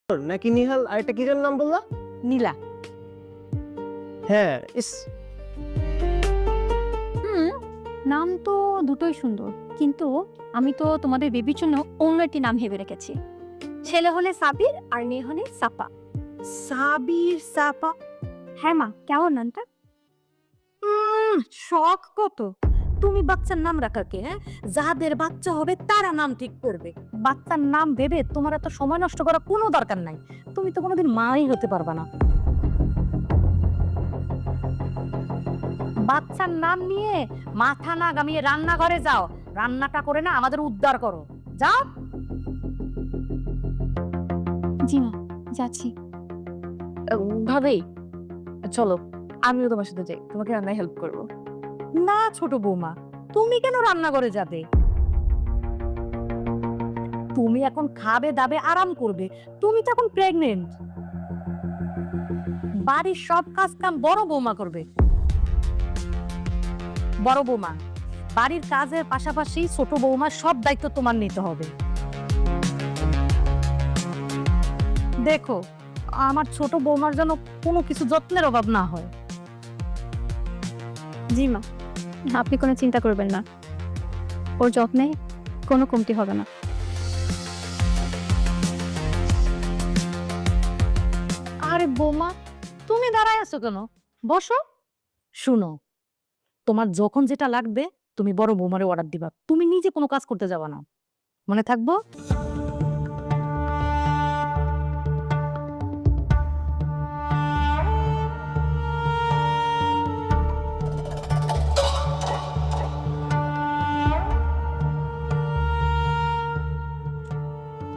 নাকি নিহাল, আর একটা কি যেন নাম বললা? নীলা। হ্যাঁ, ইস নাম তো দুটোই সুন্দর, কিন্তু আমি তো তোমাদের বেবির জন্য অন্য একটি নাম ভেবে রেখেছি। ছেলে হলে সাবির আর মেয়ে হলে সাপা। সাবির সাপা। হ্যাঁ মা, কেমন নামটা? শখ কত! তুমি বাচ্চার নাম রাখাকে, হ্যাঁ? যাদের বাচ্চা হবে তারা নাম ঠিক করবে। বাচ্চার নাম ভেবে তোমার এত সময় নষ্ট করার কোনো দরকার নাই। তুমি তো কোনোদিন মাই হতে পারবা না। বাচ্চার নাম নিয়ে মাথা না গামিয়ে রান্নাঘরে যাও, রান্নাটা করে না আমাদের উদ্ধার করো। যাও। জি মা, যাচ্ছি। ভাবি চলো, আমিও তোমার সাথে যাই, তোমাকে রান্নায় হেল্প করবো। না ছোট বৌমা, তুমি কেন রান্নাঘরে যাবে? তুমি এখন খাবে দাবে আরাম করবে। তুমি তো এখন প্রেগনেন্ট। বাড়ির সব কাজ কাম বড় বৌমা করবে। বড় বৌমা, বাড়ির কাজের পাশাপাশি ছোট বৌমার সব দায়িত্ব তোমার নিতে হবে। দেখো, আমার ছোট বৌমার জন্য কোনো কিছু যত্নের অভাব না হয়। জি মা, আপনি কোনো চিন্তা করবেন না, ওর যত্নে কোনো কমতি হবে না। আরে বৌমা, তুমি দাঁড়ায় আছো কেন? বসো। শুনো, তোমার যখন যেটা লাগবে তুমি বড় বৌমারে অর্ডার দিবা। তুমি নিজে কোনো কাজ করতে যাবা না, মনে থাকবো।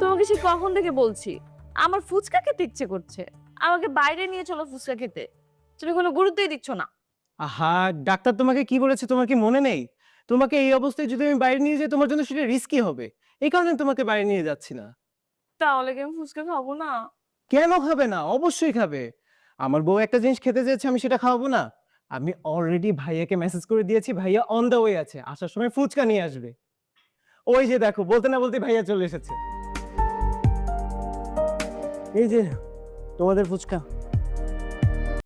তোমাকে সে কখন থেকে বলছি আমার ফুচকা খেতে ইচ্ছে করছে, আমাকে বাইরে নিয়ে চলো ফুচকা খেতে, তুমি কোনো গুরুত্বই দিচ্ছ না। আহা, ডাক্তার তোমাকে কি বলেছে তোমার কি মনে নেই? তোমাকে এই অবস্থায় যদি আমি বাইরে নিয়ে যাই তোমার জন্য সেটা রিস্কি হবে, এই কারণে তোমাকে বাইরে নিয়ে যাচ্ছি না। তাহলে কি আমি ফুচকা খাবো না? কেন খাবে না? অবশ্যই খাবে। আমার বউ একটা জিনিস খেতে চেয়েছে, আমি সেটা খাওয়াবো না? আমি অলরেডি ভাইয়াকে মেসেজ করে দিয়েছি, ভাইয়া অন দ্য ওয়ে আছে, আসার সময় ফুচকা নিয়ে আসবে। ওই যে দেখো, বলতে না বলতে ভাইয়া চলে এসেছে। এই যে তোমাদের ফুচকা।